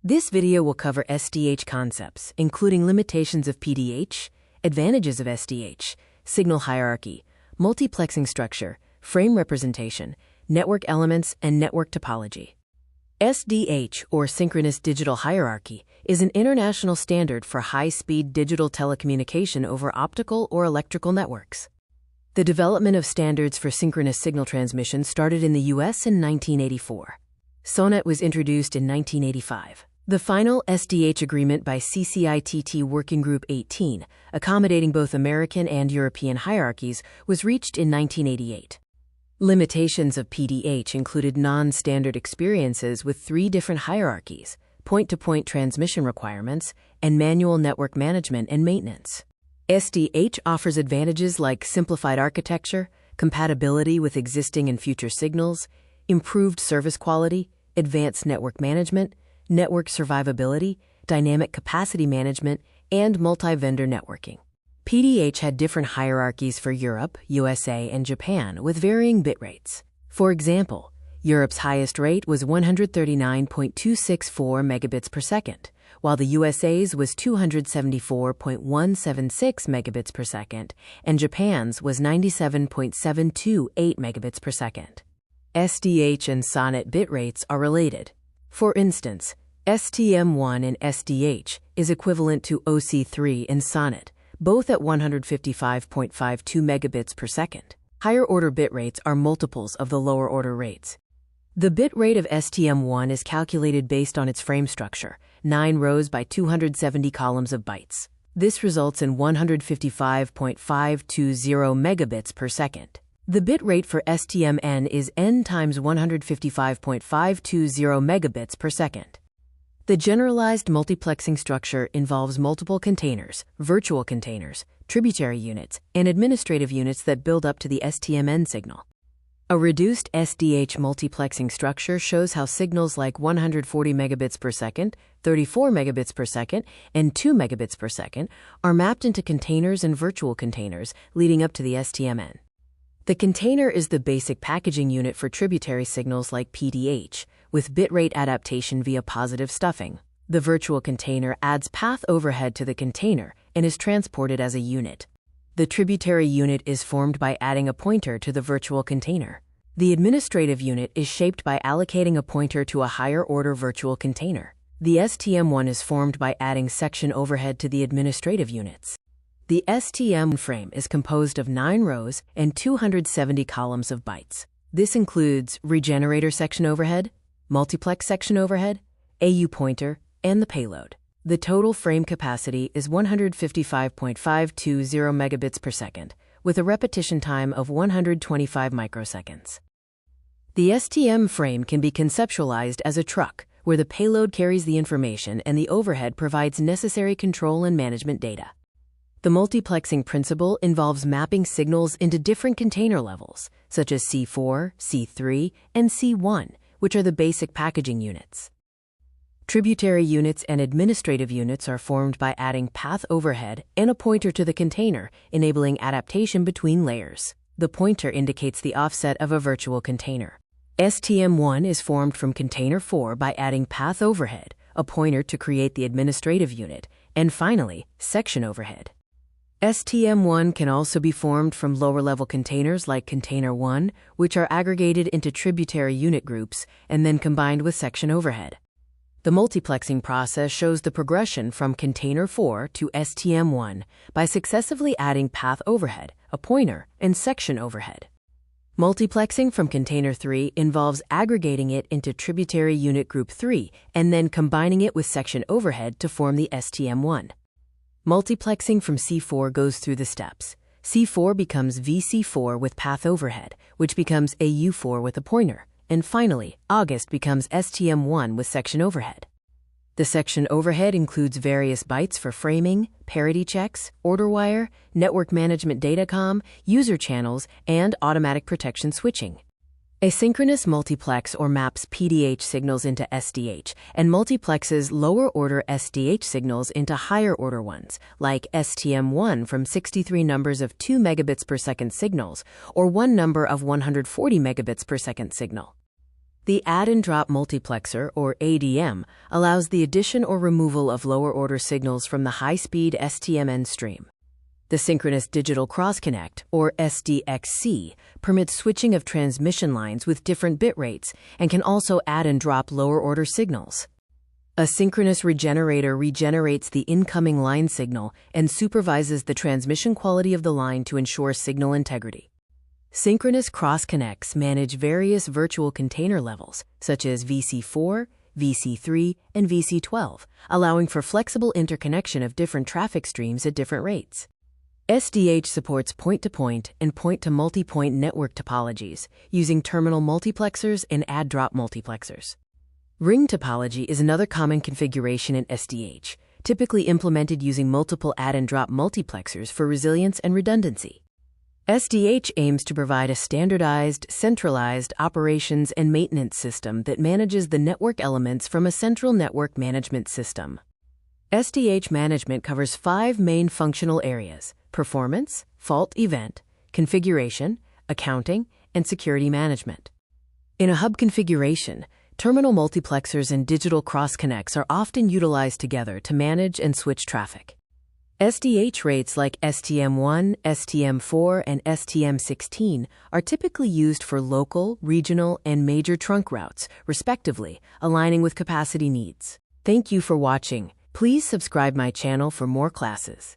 This video will cover SDH concepts, including limitations of PDH, advantages of SDH, signal hierarchy, multiplexing structure, frame representation, network elements, and network topology. SDH, or Synchronous Digital Hierarchy, is an international standard for high-speed digital telecommunication over optical or electrical networks. The development of standards for synchronous signal transmission started in the US in 1984. SONET was introduced in 1985. The final SDH agreement by CCITT Working Group 18, accommodating both American and European hierarchies, was reached in 1988. Limitations of PDH included non-standard experiences with 3 different hierarchies, point-to-point transmission requirements, and manual network management and maintenance. SDH offers advantages like simplified architecture, compatibility with existing and future signals, improved service quality, advanced network management, network survivability, dynamic capacity management, and multi-vendor networking. PDH had different hierarchies for Europe, USA, and Japan with varying bit rates. For example, Europe's highest rate was 139.264 megabits per second, while the USA's was 274.176 megabits per second, and Japan's was 97.728 megabits per second. SDH and SONET bit rates are related. For instance, STM1 in SDH is equivalent to OC3 in SONET, both at 155.52 megabits per second. Higher order bit rates are multiples of the lower order rates. The bit rate of STM1 is calculated based on its frame structure, 9 rows by 270 columns of bytes. This results in 155.520 megabits per second. The bit rate for STMN is n times 155.520 megabits per second. The generalized multiplexing structure involves multiple containers, virtual containers, tributary units, and administrative units that build up to the STMN signal. A reduced SDH multiplexing structure shows how signals like 140 megabits per second, 34 megabits per second, and 2 megabits per second are mapped into containers and virtual containers leading up to the STMN. The container is the basic packaging unit for tributary signals like PDH, with bitrate adaptation via positive stuffing. The virtual container adds path overhead to the container and is transported as a unit. The tributary unit is formed by adding a pointer to the virtual container. The administrative unit is shaped by allocating a pointer to a higher-order virtual container. The STM1 is formed by adding section overhead to the administrative units. The STM frame is composed of 9 rows and 270 columns of bytes. This includes regenerator section overhead, multiplex section overhead, AU pointer, and the payload. The total frame capacity is 155.520 megabits per second, with a repetition time of 125 microseconds. The STM frame can be conceptualized as a truck, where the payload carries the information and the overhead provides necessary control and management data. The multiplexing principle involves mapping signals into different container levels, such as C4, C3, and C1, which are the basic packaging units. Tributary units and administrative units are formed by adding path overhead and a pointer to the container, enabling adaptation between layers. The pointer indicates the offset of a virtual container. STM1 is formed from container 4 by adding path overhead, a pointer to create the administrative unit, and finally, section overhead. STM1 can also be formed from lower-level containers like Container 1, which are aggregated into tributary unit groups and then combined with section overhead. The multiplexing process shows the progression from Container 4 to STM1 by successively adding path overhead, a pointer, and section overhead. Multiplexing from Container 3 involves aggregating it into Tributary Unit Group 3 and then combining it with section overhead to form the STM1. Multiplexing from C4 goes through the steps. C4 becomes VC4 with path overhead, which becomes AU4 with a pointer. And finally, August becomes STM1 with section overhead. The section overhead includes various bytes for framing, parity checks, order wire, network management datacom, user channels, and automatic protection switching. Asynchronous multiplex or maps PDH signals into SDH and multiplexes lower-order SDH signals into higher-order ones, like STM1 from 63 numbers of 2 megabits per second signals or one number of 140 megabits per second signal. The add and drop multiplexer, or ADM, allows the addition or removal of lower-order signals from the high-speed STMN stream. The Synchronous Digital Cross-Connect, or SDXC, permits switching of transmission lines with different bit rates and can also add and drop lower-order signals. A synchronous regenerator regenerates the incoming line signal and supervises the transmission quality of the line to ensure signal integrity. Synchronous cross-connects manage various virtual container levels, such as VC4, VC3, and VC12, allowing for flexible interconnection of different traffic streams at different rates. SDH supports point-to-point and point-to-multipoint network topologies, using terminal multiplexers and add-drop multiplexers. Ring topology is another common configuration in SDH, typically implemented using multiple add-and-drop multiplexers for resilience and redundancy. SDH aims to provide a standardized, centralized operations and maintenance system that manages the network elements from a central network management system. SDH management covers 5 main functional areas: performance, fault event, configuration, accounting, and security management. In a hub configuration, terminal multiplexers and digital cross-connects are often utilized together to manage and switch traffic. SDH rates like STM1, STM4, and STM16 are typically used for local, regional, and major trunk routes, respectively, aligning with capacity needs. Thank you for watching. Please subscribe my channel for more classes.